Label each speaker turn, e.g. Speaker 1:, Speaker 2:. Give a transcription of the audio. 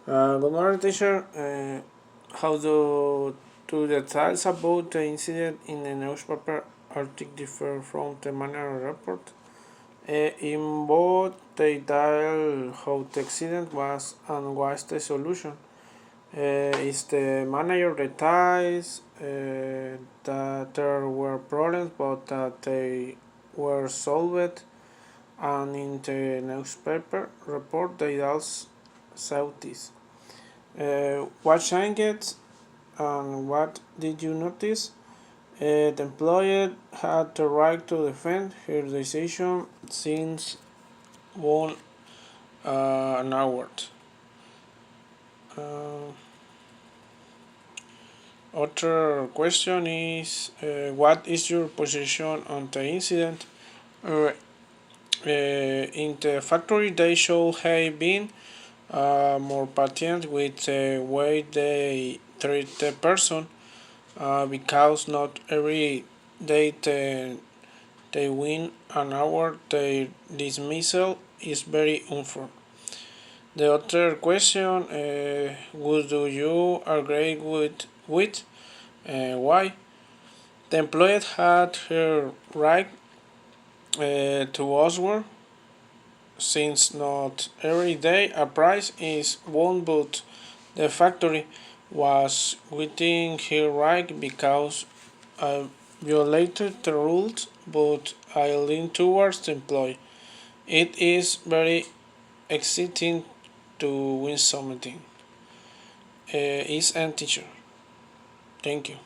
Speaker 1: Good morning, teacher. How do details about the incident in the newspaper article differ from the manner report? In both, they tell how the accident was and what's the solution. Is the manager details that there were problems but that they were solved, and in the newspaper report they also saw this. What changed and what did you notice? The employee had the right to defend her decision since won an award. Uh, Other question is what is your position on the incident? In the factory, they should have been more patient with the way they treat the person because not every day they win an award. Their dismissal is very unfair. The other question: would do you agree with why the employee had her right to Oswald, since not every day a prize is won, but the factory was within her right because I violated the rules, but I lean towards the employee. It is very exciting to win something. Is an teacher. Thank you.